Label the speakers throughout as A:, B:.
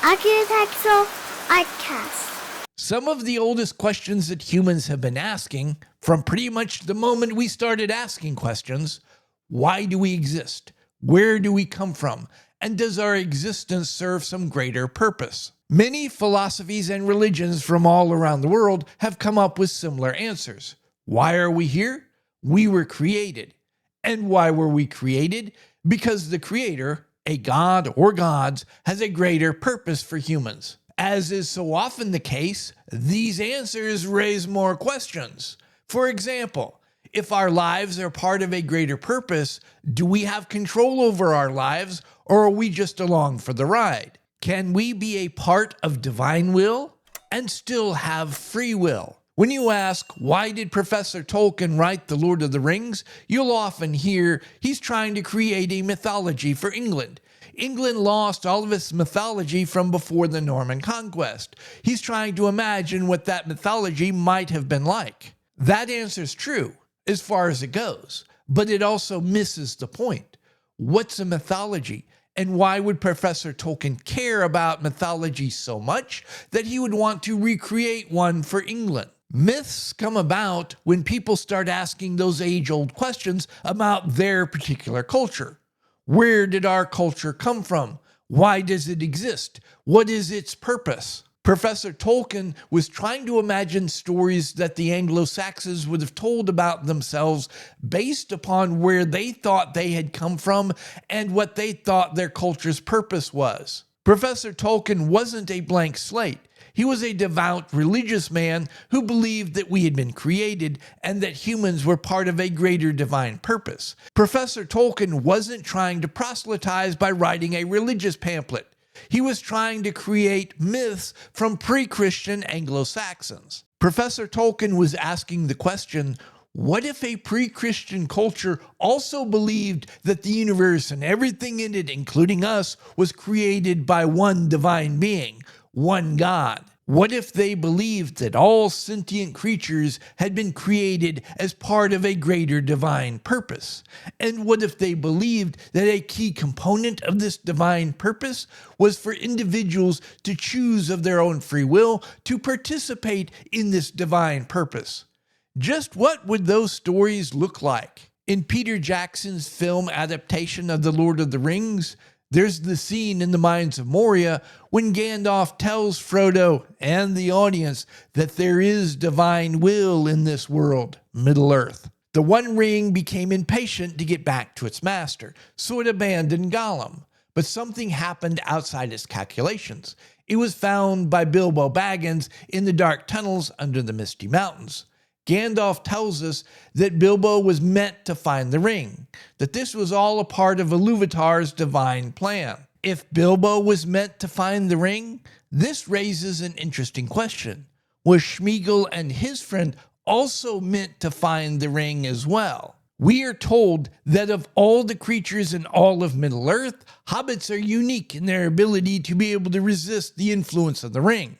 A: Architectural Artcast.
B: Some of the oldest questions that humans have been asking, from pretty much the moment we started asking questions: why do we exist? Where do we come from? And does our existence serve some greater purpose? Many philosophies and religions from all around the world have come up with similar answers. Why are we here? We were created. And why were we created? Because the Creator, a god or gods, has a greater purpose for humans. As is so often the case, these answers raise more questions. For example, if our lives are part of a greater purpose, do we have control over our lives, or are we just along for the ride? Can we be a part of divine will and still have free will? When you ask, why did Professor Tolkien write The Lord of the Rings, you'll often hear he's trying to create a mythology for England. England lost all of its mythology from before the Norman conquest. He's trying to imagine what that mythology might have been like. That answer's true, as far as it goes, but it also misses the point. What's a mythology? And why would Professor Tolkien care about mythology so much that he would want to recreate one for England? Myths come about when people start asking those age-old questions about their particular culture. Where did our culture come from? Why does it exist? What is its purpose? Professor Tolkien was trying to imagine stories that the Anglo-Saxons would have told about themselves based upon where they thought they had come from and what they thought their culture's purpose was. Professor Tolkien wasn't a blank slate. He was a devout religious man who believed that we had been created and that humans were part of a greater divine purpose. Professor Tolkien wasn't trying to proselytize by writing a religious pamphlet. He was trying to create myths from pre-Christian Anglo-Saxons. Professor Tolkien was asking the question, what if a pre-Christian culture also believed that the universe and everything in it, including us, was created by one divine being, one God? What if they believed that all sentient creatures had been created as part of a greater divine purpose? And what if they believed that a key component of this divine purpose was for individuals to choose of their own free will to participate in this divine purpose? Just what would those stories look like? In Peter Jackson's film adaptation of The Lord of the Rings, there's the scene in the Mines of Moria when Gandalf tells Frodo and the audience that there is divine will in this world, Middle-earth. The One Ring became impatient to get back to its master, so it abandoned Gollum. But something happened outside its calculations. It was found by Bilbo Baggins in the dark tunnels under the Misty Mountains. Gandalf tells us that Bilbo was meant to find the ring, that this was all a part of Ilúvatar's divine plan. If Bilbo was meant to find the ring, this raises an interesting question. Was Sméagol and his friend also meant to find the ring as well? We are told that of all the creatures in all of Middle-earth, hobbits are unique in their ability to be able to resist the influence of the ring.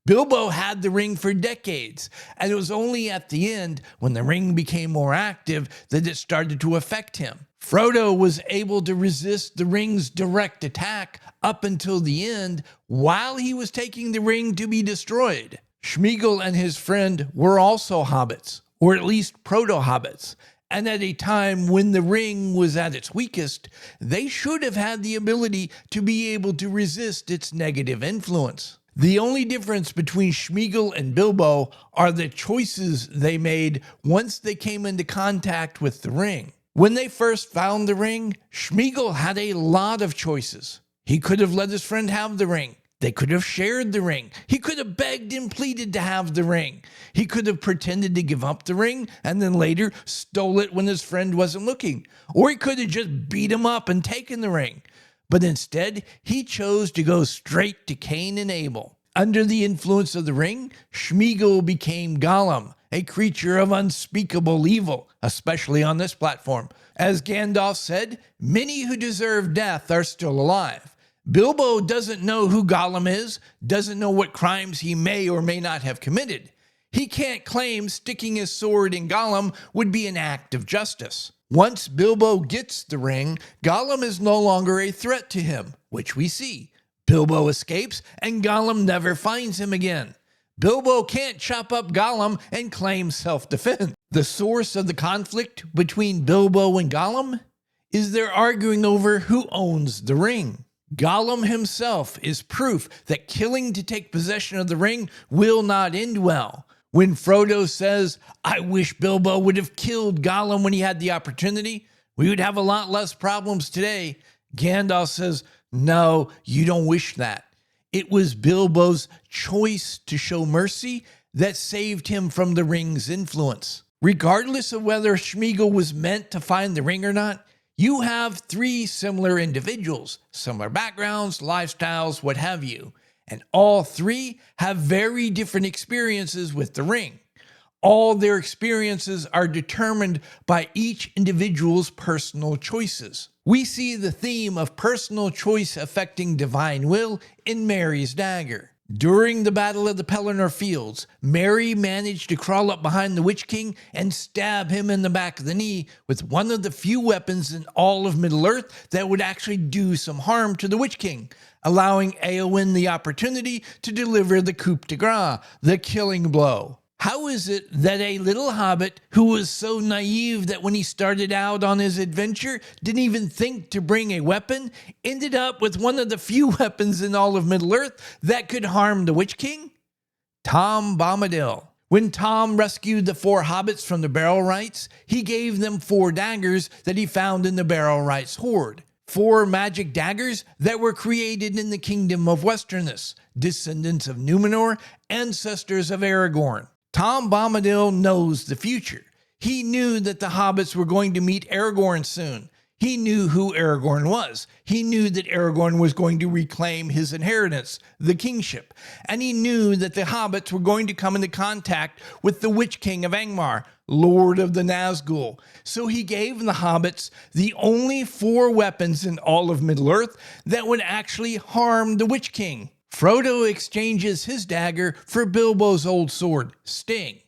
B: Bilbo had the ring for decades, and it was only at the end, when the ring became more active, that it started to affect him. Frodo was able to resist the ring's direct attack up until the end, while he was taking the ring to be destroyed. Sméagol and his friend were also hobbits, or at least proto-hobbits, and at a time when the ring was at its weakest, they should have had the ability to be able to resist its negative influence. The only difference between Sméagol and Bilbo are the choices they made once they came into contact with the ring. When they first found the ring, Sméagol had a lot of choices. He could have let his friend have the ring. They could have shared the ring. He could have begged and pleaded to have the ring. He could have pretended to give up the ring and then later stole it when his friend wasn't looking. Or he could have just beat him up and taken the ring. But instead, he chose to go straight to Cain and Abel. Under the influence of the ring, Sméagol became Gollum, a creature of unspeakable evil, especially on this platform. As Gandalf said, many who deserve death are still alive. Bilbo doesn't know who Gollum is, doesn't know what crimes he may or may not have committed. He can't claim sticking his sword in Gollum would be an act of justice. Once Bilbo gets the ring, Gollum is no longer a threat to him, which we see. Bilbo escapes, and Gollum never finds him again. Bilbo can't chop up Gollum and claim self-defense. The source of the conflict between Bilbo and Gollum is they're arguing over who owns the ring. Gollum himself is proof that killing to take possession of the ring will not end well. When Frodo says, "I wish Bilbo would have killed Gollum when he had the opportunity, we would have a lot less problems today," Gandalf says, "No, you don't wish that. It was Bilbo's choice to show mercy that saved him from the ring's influence." Regardless of whether Sméagol was meant to find the ring or not, you have three similar individuals, similar backgrounds, lifestyles, what have you, and all three have very different experiences with the ring. All their experiences are determined by each individual's personal choices. We see the theme of personal choice affecting divine will in Merry's dagger. During the Battle of the Pelennor Fields, Merry managed to crawl up behind the Witch King and stab him in the back of the knee with one of the few weapons in all of Middle-earth that would actually do some harm to the Witch King, allowing Éowyn the opportunity to deliver the coup de grace, the killing blow. How is it that a little hobbit who was so naive that when he started out on his adventure didn't even think to bring a weapon, ended up with one of the few weapons in all of Middle-earth that could harm the Witch King? Tom Bombadil. When Tom rescued the 4 hobbits from the Barrow-wights, he gave them 4 daggers that he found in the Barrow-wights hoard. 4 magic daggers that were created in the Kingdom of Westerness, descendants of Númenor, ancestors of Aragorn. Tom Bombadil knows the future. He knew that the hobbits were going to meet Aragorn soon. He knew who Aragorn was. He knew that Aragorn was going to reclaim his inheritance, the kingship. And he knew that the hobbits were going to come into contact with the Witch King of Angmar, Lord of the Nazgul. So he gave the hobbits the only 4 weapons in all of Middle-earth that would actually harm the Witch King. Frodo exchanges his dagger for Bilbo's old sword, Sting.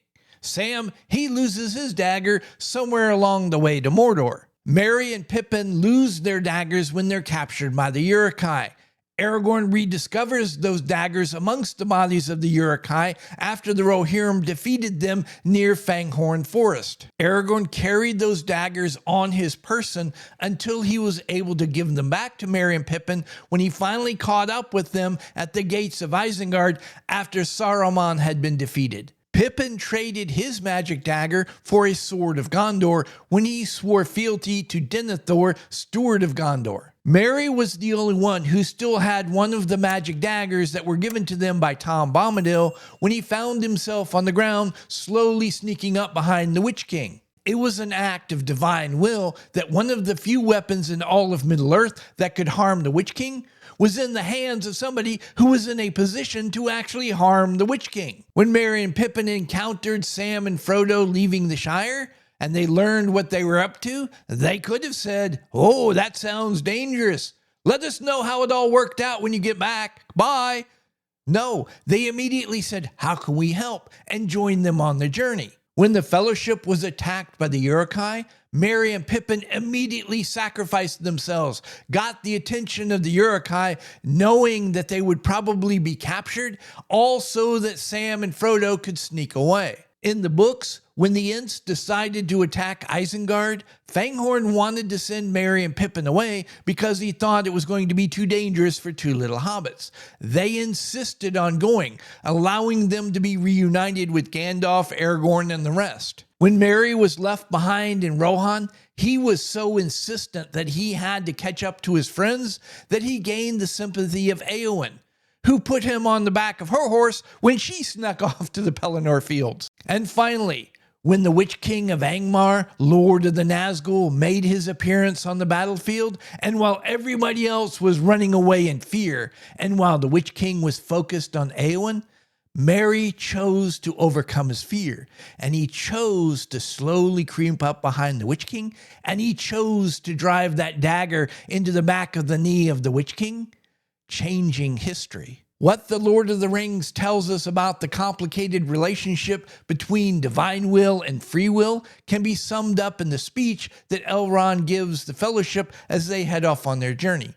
B: Sam, he loses his dagger somewhere along the way to Mordor. Merry and Pippin lose their daggers when they're captured by the Uruk-hai. Aragorn rediscovers those daggers amongst the bodies of the Uruk-hai after the Rohirrim defeated them near Fanghorn Forest. Aragorn carried those daggers on his person until he was able to give them back to Merry and Pippin when he finally caught up with them at the gates of Isengard after Saruman had been defeated. Pippin traded his magic dagger for a sword of Gondor when he swore fealty to Denethor, steward of Gondor. Merry was the only one who still had one of the magic daggers that were given to them by Tom Bombadil when he found himself on the ground, slowly sneaking up behind the Witch King. It was an act of divine will that one of the few weapons in all of Middle-earth that could harm the Witch King was in the hands of somebody who was in a position to actually harm the Witch King. When Merry and Pippin encountered Sam and Frodo leaving the Shire, and they learned what they were up to, they could have said, "Oh, that sounds dangerous. Let us know how it all worked out when you get back. Bye." No, they immediately said, "How can we help?" and joined them on the journey. When the Fellowship was attacked by the Uruk-hai, Merry and Pippin immediately sacrificed themselves, got the attention of the Uruk-hai, knowing that they would probably be captured, all so that Sam and Frodo could sneak away. In the books, when the Ents decided to attack Isengard, Fanghorn wanted to send Merry and Pippin away because he thought it was going to be too dangerous for 2 little hobbits. They insisted on going, allowing them to be reunited with Gandalf, Aragorn, and the rest. When Merry was left behind in Rohan, he was so insistent that he had to catch up to his friends that he gained the sympathy of Éowyn, who put him on the back of her horse when she snuck off to the Pelennor Fields. And finally, when the Witch King of Angmar, Lord of the Nazgul, made his appearance on the battlefield, and while everybody else was running away in fear, and while the Witch King was focused on Éowyn, Merry chose to overcome his fear, and he chose to slowly creep up behind the Witch King, and he chose to drive that dagger into the back of the knee of the Witch King, changing history. What the Lord of the Rings tells us about the complicated relationship between divine will and free will can be summed up in the speech that Elrond gives the Fellowship as they head off on their journey.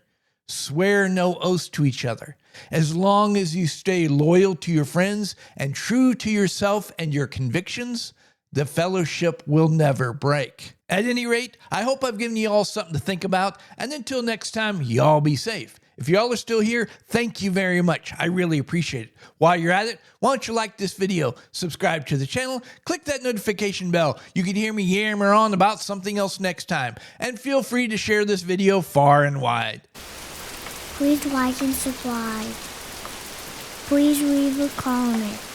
B: Swear no oaths to each other. As long as you stay loyal to your friends and true to yourself and your convictions, the fellowship will never break. At any rate, I hope I've given you all something to think about, and until next time, y'all be safe. If y'all are still here, thank you very much. I really appreciate it. While you're at it, why don't you like this video, subscribe to the channel, click that notification bell. You can hear me yammer on about something else next time. And feel free to share this video far and wide.
A: Please like and subscribe. Please leave a comment.